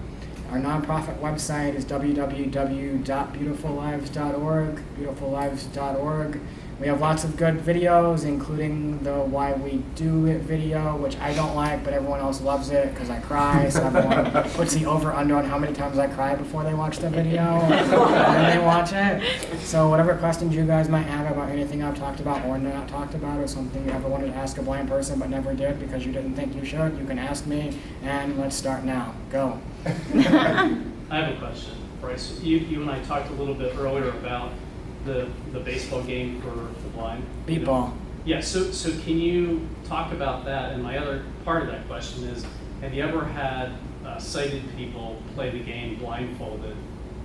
Speaker 2: Our nonprofit website is www.beautifullives.org, beautifullives.org. We have lots of good videos, including the Why We Do It video, which I don't like, but everyone else loves it because I cry. So everyone puts the over-under on how many times I cry before they watch the video, and then they watch it. So whatever questions you guys might have about anything I've talked about or not talked about, or something you ever wanted to ask a blind person but never did because you didn't think you should, you can ask me, and let's start now. Go.
Speaker 1: I have a question. Bryce, you and I talked a little bit earlier about the baseball game for the blind.
Speaker 2: Beat ball.
Speaker 1: Yeah, so can you talk about that? And my other part of that question is, have you ever had sighted people play the game blindfolded,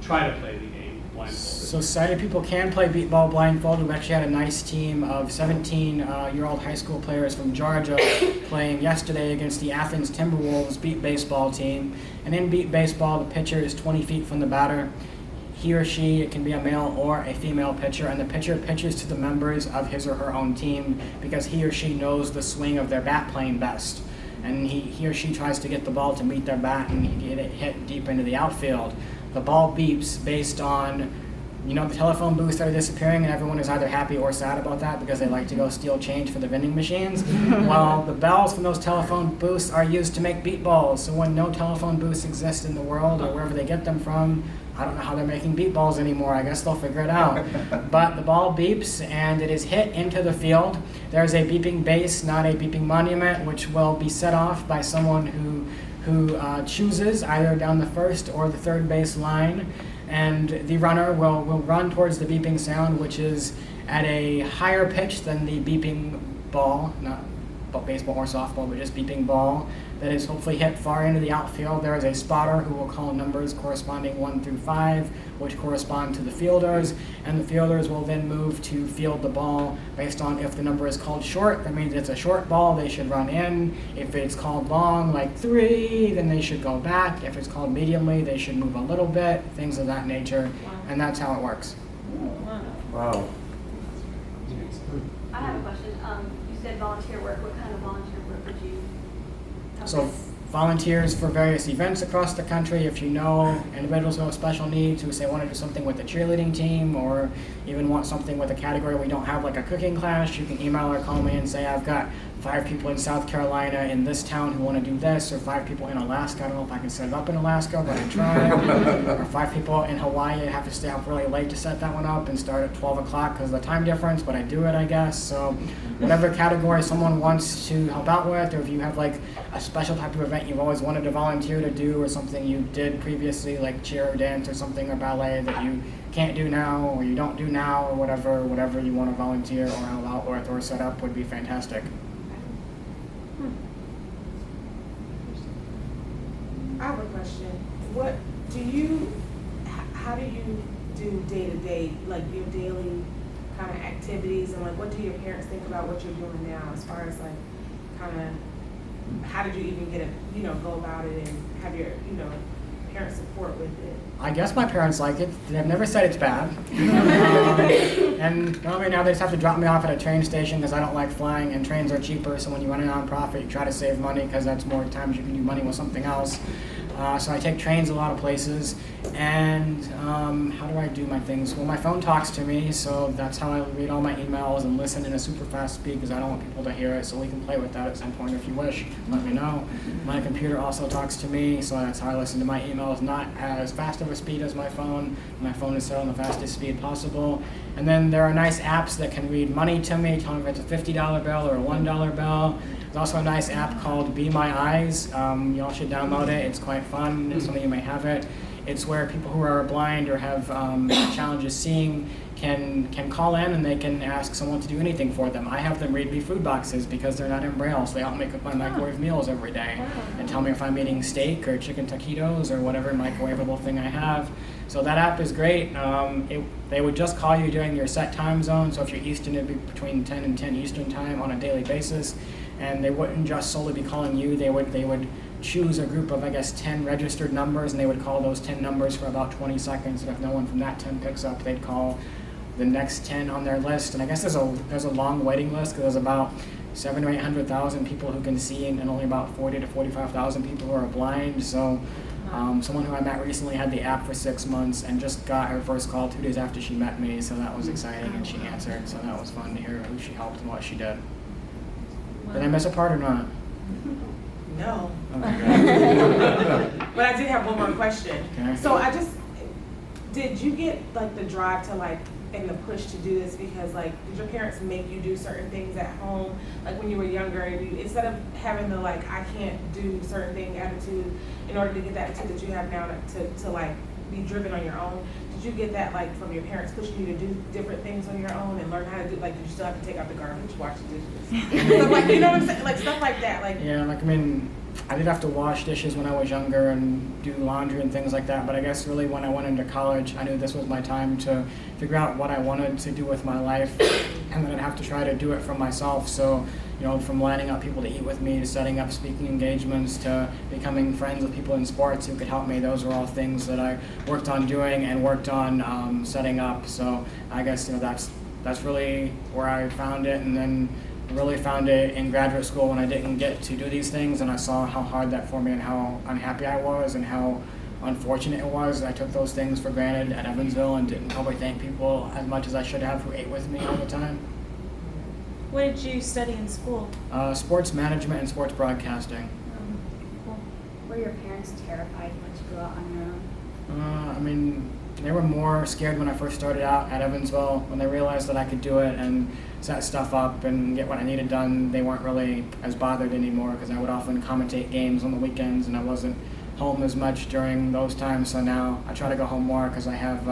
Speaker 1: try to play the game blindfolded?
Speaker 2: So sighted people can play beat ball blindfolded. We actually had a nice team of 17-year-old high school players from Georgia playing yesterday against the Athens Timberwolves beat baseball team. And in beat baseball, the pitcher is 20 feet from the batter. He or she, it can be a male or a female pitcher, and the pitcher pitches to the members of his or her own team because he or she knows the swing of their bat plane best. And he or she tries to get the ball to meet their bat and get it hit deep into the outfield. The ball beeps based on, the telephone booths that are disappearing, and everyone is either happy or sad about that because they like to go steal change for the vending machines. Well, the bells from those telephone booths are used to make beat balls. So when no telephone booths exist in the world or wherever they get them from, I don't know how they're making beat balls anymore. I guess they'll figure it out. But the ball beeps and it is hit into the field. There's a beeping base, not a beeping monument, which will be set off by someone who chooses either down the first or the third base line. And the runner will run towards the beeping sound, which is at a higher pitch than the beeping ball, not baseball or softball, but just beeping ball that is hopefully hit far into the outfield. There is a spotter who will call numbers corresponding 1 through 5, which correspond to the fielders, and the fielders will then move to field the ball based on if the number is called short, that means it's a short ball, they should run in. If it's called long, like 3, then they should go back. If it's called mediumly, they should move a little bit, things of that nature, and that's how it works.
Speaker 7: Wow.
Speaker 8: I have a question. You said volunteer work. What kind of volunteer work would you help
Speaker 2: So
Speaker 8: with?
Speaker 2: volunteers for various events across the country. If you know individuals who have special needs who say want to do something with the cheerleading team or even want something with a category we don't have, like a cooking class, you can email or call me and say, I've got 5 people in South Carolina in this town who want to do this, or 5 people in Alaska. I don't know if I can set it up in Alaska, but I try. Or 5 people in Hawaii. I have to stay up really late to set that one up and start at 12 o'clock because of the time difference, but I do it, I guess. So whatever category someone wants to help out with, or if you have like a special type of event you've always wanted to volunteer to do, or something you did previously, like cheer or dance or something, or ballet that you can't do now, or you don't do now, or whatever you want to volunteer or help out with or set up would be fantastic.
Speaker 6: I have a question. How do you do day-to-day, like your daily kind of activities, and like what do your parents think about what you're doing now as far as like kind of, how did you even get it, go about it and have your, parent support with it?
Speaker 2: I guess my parents like it. They've never said it's bad. And normally now they just have to drop me off at a train station because I don't like flying, and trains are cheaper, so when you run a nonprofit, you try to save money because that's more times you can do money with something else. So I take trains a lot of places, and how do I do my things? Well, my phone talks to me, so that's how I read all my emails and listen in a super fast speed because I don't want people to hear it, so we can play with that at some point if you wish. Let me know. My computer also talks to me, so that's how I listen to my emails, not as fast of a speed as my phone. My phone is set on the fastest speed possible. And then there are nice apps that can read money to me, tell me if it's a $50 bill or a $1 bill. There's also a nice app called Be My Eyes. Y'all should download it. It's quite fun. Some of you may have it. It's where people who are blind or have challenges seeing can call in and they can ask someone to do anything for them. I have them read me food boxes because they're not in Braille, so they help me cook my microwave meals every day and tell me if I'm eating steak or chicken taquitos or whatever microwavable thing I have. So that app is great. They would just call you during your set time zone, so if you're Eastern, it'd be between 10 and 10 Eastern time on a daily basis. And they wouldn't just solely be calling you, they would choose a group of, 10 registered numbers, and they would call those 10 numbers for about 20 seconds, and if no one from that 10 picks up, they'd call the next 10 on their list. And I guess there's a long waiting list because there's about 700,000 or 800,000 people who can see and only about 40,000 to 45,000 people who are blind. So someone who I met recently had the app for 6 months and just got her first call 2 days after she met me, so that was exciting, and she answered, so that was fun to hear who she helped and what she did. Did I miss a part or not?
Speaker 6: No.
Speaker 2: Okay.
Speaker 6: But I did have one more question.
Speaker 2: Okay.
Speaker 6: So did you get like the drive to like, and the push to do this because like, did your parents make you do certain things at home? Like when you were younger, and instead of having the like, I can't do certain thing attitude in order to get that attitude that you have now to like be driven on your own. Did you get that like from your parents pushing you to do different things on your own and learn how to do, like, did you still have to take out the garbage, wash the dishes? Stuff like, you know what I'm saying? Like stuff like that. Like,
Speaker 2: Yeah, like, I mean, I did have to wash dishes when I was younger and do laundry and things like that, but I guess really when I went into college, I knew this was my time to figure out what I wanted to do with my life, and then I'd have to try to do it for myself. So, you know, from lining up people to eat with me, to setting up speaking engagements, to becoming friends with people in sports who could help me, those were all things that I worked on doing and worked on setting up. So I guess, you know, that's really where I found it, and then really found it in graduate school when I didn't get to do these things, and I saw how hard that for me and how unhappy I was and how unfortunate it was. I took those things for granted at Evansville and didn't probably thank people as much as I should have who ate with me all the time.
Speaker 4: What did you study in school?
Speaker 2: Sports management and sports broadcasting.
Speaker 8: Cool. Were your parents terrified once you go out on your own?
Speaker 2: I mean, they were more scared when I first started out at Evansville. When they realized that I could do it and set stuff up and get what I needed done, they weren't really as bothered anymore, because I would often commentate games on the weekends and I wasn't home as much during those times. So now I try to go home more because I have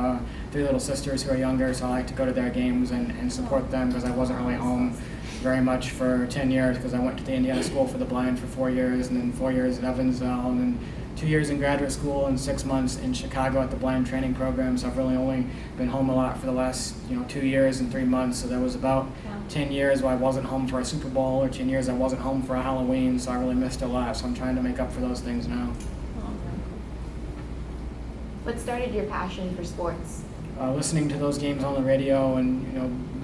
Speaker 2: 3 little sisters who are younger, so I like to go to their games and support them, because I wasn't really home very much for 10 years because I went to the Indiana School for the Blind for 4 years, and then 4 years at Evansville, and then 2 years in graduate school and 6 months in Chicago at the blind training program. So I've really only been home a lot for the last 2 years and 3 months. So there was about 10 years where I wasn't home for a Super Bowl, or 10 years I wasn't home for a Halloween. So I really missed a lot. So I'm trying to make up for those things now.
Speaker 9: What started your passion for sports?
Speaker 2: Listening to those games on the radio, and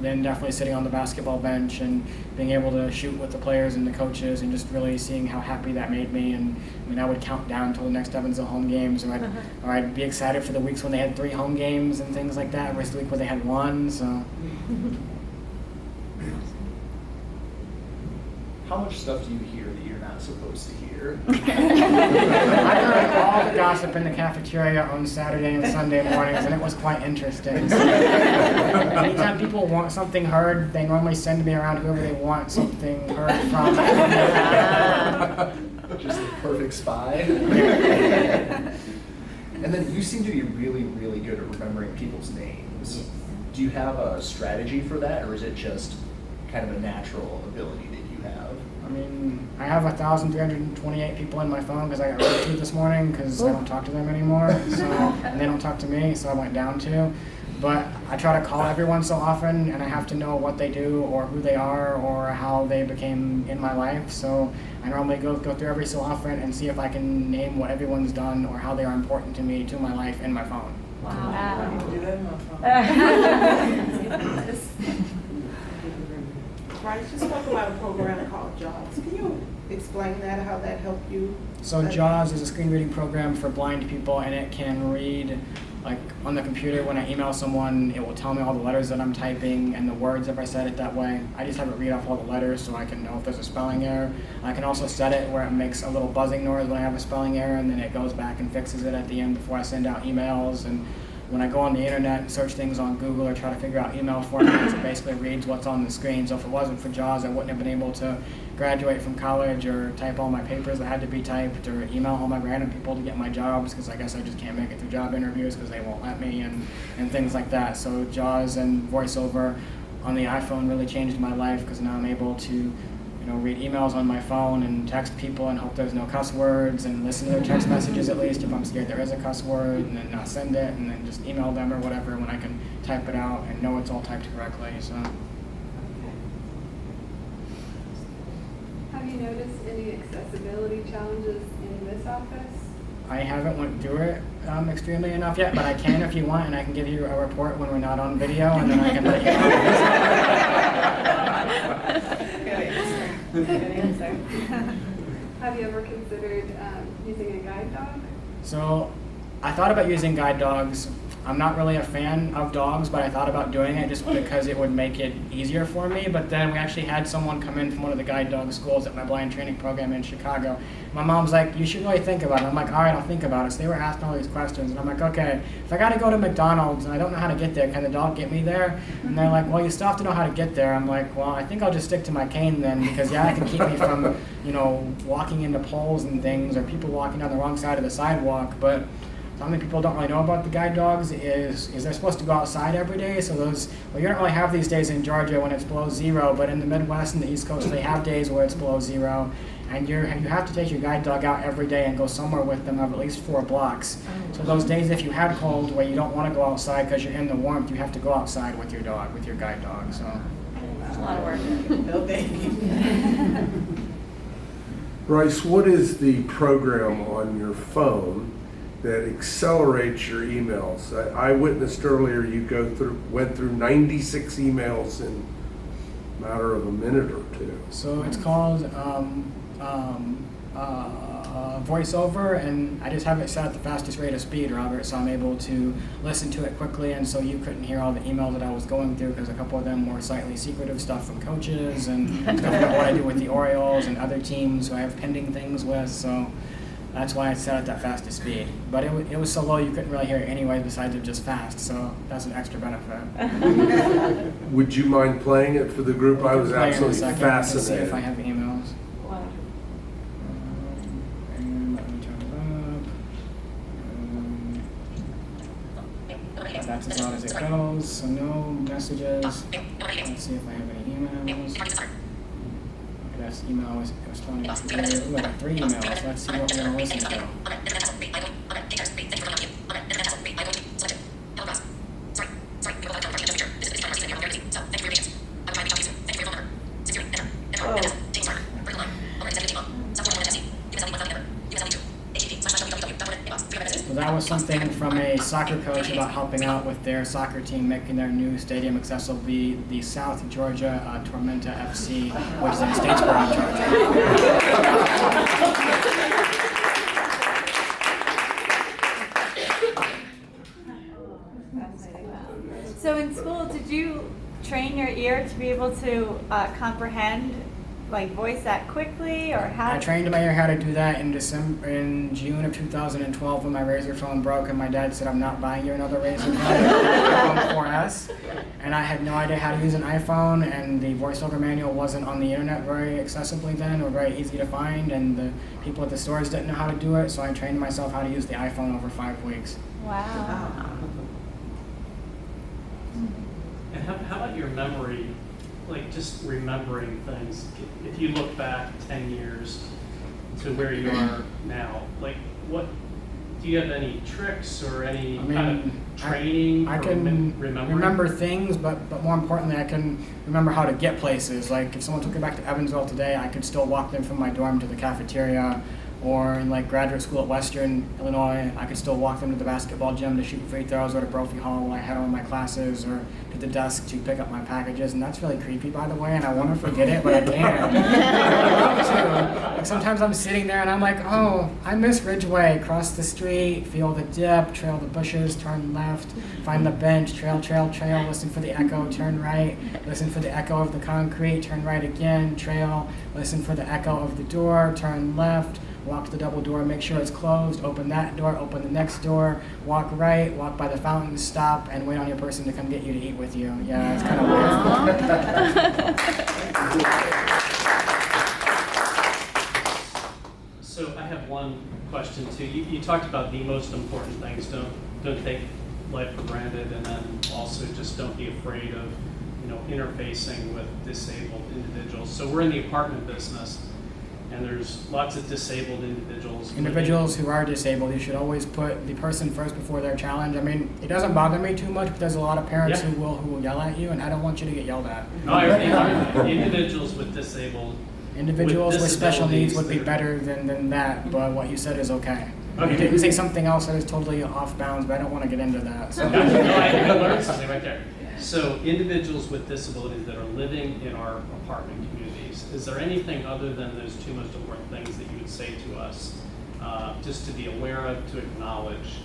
Speaker 2: then definitely sitting on the basketball bench and being able to shoot with the players and the coaches, and just really seeing how happy that made me. And I mean, I would count down till the next Evansville home games, or I'd be excited for the weeks when they had 3 home games and things like that, versus the week where they had 1. So.
Speaker 7: How much stuff do you hear that you're not supposed to hear?
Speaker 2: I heard all the gossip in the cafeteria on Saturday and Sunday mornings, and it was quite interesting. So, anytime people want something heard, they normally send me around whoever they want something heard from.
Speaker 7: Just the perfect spy. And then you seem to be really, really good at remembering people's names. Do you have a strategy for that, or is it just kind of a natural ability that you have?
Speaker 2: I mean, I have 1,328 people in my phone because I got rid of 2 this morning because I don't talk to them anymore. So, and they don't talk to me, so I went down 2. But I try to call everyone so often, and I have to know what they do or who they are or how they became in my life. So I normally go through every so often and see if I can name what everyone's done or how they are important to me, to my life, in my phone.
Speaker 6: I need to do that in my phone.
Speaker 10: Bryce, you spoke about a program called JAWS. Can you explain that, how that helped you?
Speaker 2: So JAWS is a screen reading program for blind people, and it can read, like, on the computer. When I email someone, it will tell me all the letters that I'm typing and the words if I said it that way. I just have it read off all the letters so I can know if there's a spelling error. I can also set it where it makes a little buzzing noise when I have a spelling error, and then it goes back and fixes it at the end before I send out emails. And when I go on the internet and search things on Google or try to figure out email formats, it basically reads what's on the screen. So if it wasn't for JAWS, I wouldn't have been able to graduate from college or type all my papers that had to be typed or email all my random people to get my jobs, because I guess I just can't make it through job interviews because they won't let me, and things like that. So JAWS and VoiceOver on the iPhone really changed my life, because now I'm able to read emails on my phone and text people and hope there's no cuss words, and listen to their text messages at least if I'm scared there is a cuss word, and then not send it, and then just email them or whatever when I can type it out and know it's all typed correctly. So.
Speaker 4: Have you noticed any accessibility challenges in this office?
Speaker 2: I haven't went through it extremely enough yet, but I can if you want, and I can give you a report when we're not on video, and then I can let you know.
Speaker 4: Good answer. Have you ever considered using a guide dog?
Speaker 2: So I thought about using guide dogs. I'm not really a fan of dogs, but I thought about doing it just because it would make it easier for me. But then we actually had someone come in from one of the guide dog schools at my blind training program in Chicago. My mom's like, you should really think about it. I'm like, all right, I'll think about it. So they were asking all these questions, and I'm like, okay, if I got to go to McDonald's and I don't know how to get there, can the dog get me there? And they're like, well, you still have to know how to get there. I'm like, well, I think I'll just stick to my cane then, because yeah, it can keep me from, walking into poles and things, or people walking down the wrong side of the sidewalk, but something people don't really know about the guide dogs is they're supposed to go outside every day. So you don't really have these days in Georgia when it's below zero, but in the Midwest and the East Coast, they have days where it's below zero. And you have to take your guide dog out every day and go somewhere with them of at least 4 blocks. So those days, if you had cold where you don't want to go outside because you're in the warmth, you have to go outside with your dog, with your guide dog. So
Speaker 3: It's a lot of work.
Speaker 10: No, thank you.
Speaker 11: Bryce, what is the program on your phone that accelerates your emails? I witnessed earlier you went through 96 emails in a matter of a minute or two.
Speaker 2: So it's called VoiceOver, and I just have it set at the fastest rate of speed, Robert, so I'm able to listen to it quickly, and so you couldn't hear all the emails that I was going through because a couple of them were slightly secretive stuff from coaches and stuff about what I do with the Orioles and other teams who I have pending things with, so that's why it's set at that fastest speed. But it was so low you couldn't really hear it anyway besides it just fast, so that's an extra benefit.
Speaker 11: Would you mind playing it for the group? I was absolutely
Speaker 2: Let's
Speaker 11: fascinated.
Speaker 2: see if I have emails.
Speaker 3: Wow.
Speaker 2: And let me turn it up. That's as loud as it goes, so no messages. Let's see if I have any emails. Okay, that's email was responding to. Ooh, I got 3 emails. Let's see what we're going to listen to. So that was something from a soccer coach about helping out with their soccer team making their new stadium accessible, the South Georgia Tormenta FC, which is in Statesboro, Georgia.
Speaker 8: So in school, did you train your ear to be able to comprehend, like voice that quickly, or how?
Speaker 2: I trained my ear how to do that in June of 2012 when my Razor phone broke and my dad said, I'm not buying you another Razor phone, iPhone 4S. And I had no idea how to use an iPhone, and the voiceover manual wasn't on the internet very accessibly then, or very easy to find, and the people at the stores didn't know how to do it, so I trained myself how to use the iPhone over 5 weeks.
Speaker 8: Wow.
Speaker 1: And how about your memory, like just remembering things? If you look back 10 years to where you are now, like what, do you have any tricks or any kind of training
Speaker 2: I
Speaker 1: for
Speaker 2: can
Speaker 1: remembering?
Speaker 2: remember things, but more importantly, I can remember how to get places. Like if someone took me back to Evansville today, I could still walk them from my dorm to the cafeteria, or in like graduate school at Western Illinois, I could still walk them to the basketball gym to shoot free throws, or to Brophy Hall while I had all my classes, or to the desk to pick up my packages. And that's really creepy, by the way, and I want to forget it, but I can't. Like sometimes I'm sitting there and I'm like, oh, I miss Ridgeway. Cross the street, feel the dip, trail the bushes, turn left, find the bench, trail, listen for the echo, turn right, listen for the echo of the concrete, turn right again, trail, listen for the echo of the door, turn left, walk to the double door, make sure it's closed, open that door, open the next door, walk right, walk by the fountain, stop, and wait on your person to come get you to eat with you. Yeah, it's kind of weird.
Speaker 1: So I have one question too. You talked about the most important things. Don't take life for granted, and then also just don't be afraid of, interfacing with disabled individuals. So we're in the apartment business, and there's lots of disabled individuals.
Speaker 2: Individuals who are disabled, you should always put the person first before their challenge. I mean, it doesn't bother me too much, but there's a lot of parents who will yell at you, and I don't want you to get yelled at.
Speaker 1: No, I individuals with disabled.
Speaker 2: Individuals with special needs would be better than that, but what you said is okay. You didn't say something else that is totally off bounds, but I don't want to get into that. So.
Speaker 1: No, I learned something right there. So individuals with disabilities that are living in our apartment communities, is there anything other than those 2 most important things that you would say to us, just to be aware of, to acknowledge?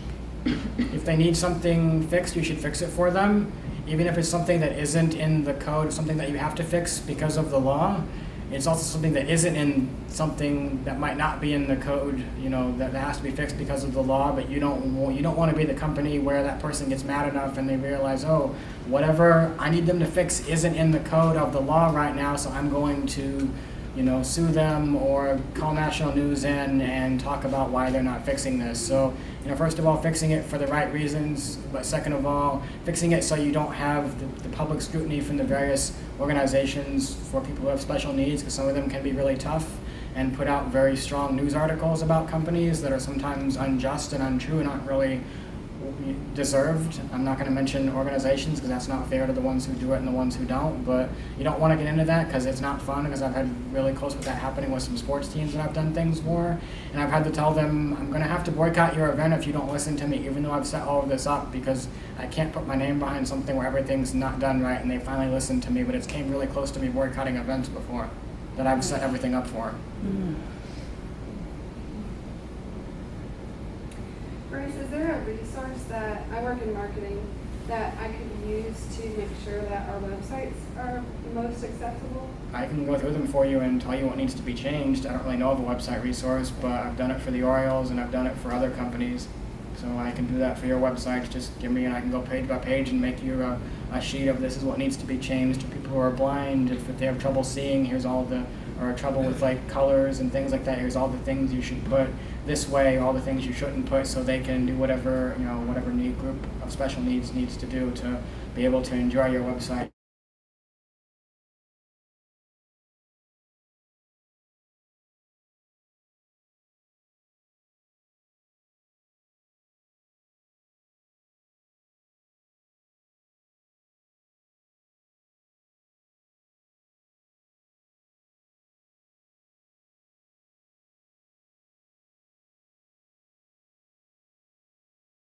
Speaker 2: If they need something fixed, you should fix it for them. Even if it's something that isn't in the code, something that you have to fix because of the law. It's also something that isn't in something that might not be in the code, that has to be fixed because of the law, but you don't want to be the company where that person gets mad enough and they realize, oh, whatever I need them to fix isn't in the code of the law right now, so I'm going to sue them or call national news in and talk about why they're not fixing this. So, first of all, fixing it for the right reasons, but second of all, fixing it so you don't have the public scrutiny from the various organizations for people who have special needs, because some of them can be really tough and put out very strong news articles about companies that are sometimes unjust and untrue and not really deserved. I'm not going to mention organizations because that's not fair to the ones who do it and the ones who don't, but you don't want to get into that because it's not fun, because I've had really close with that happening with some sports teams that I've done things for, and I've had to tell them, I'm going to have to boycott your event if you don't listen to me, even though I've set all of this up, because I can't put my name behind something where everything's not done right, and they finally listened to me, but it's came really close to me boycotting events before that I've set everything up for.
Speaker 4: Bryce, is there a resource that I work in marketing that I could use to make sure that our websites are most accessible?
Speaker 2: I can go through them for you and tell you what needs to be changed. I don't really know of a website resource, but I've done it for the Orioles and I've done it for other companies. So I can do that for your website. Just give me, and I can go page by page and make you a sheet of this is what needs to be changed. For people who are blind, if they have trouble seeing, here's all the, or trouble with like colors and things like that, here's all the things you should put this way, all the things you shouldn't put, so they can do whatever, whatever group of special needs needs to do to be able to enjoy your website.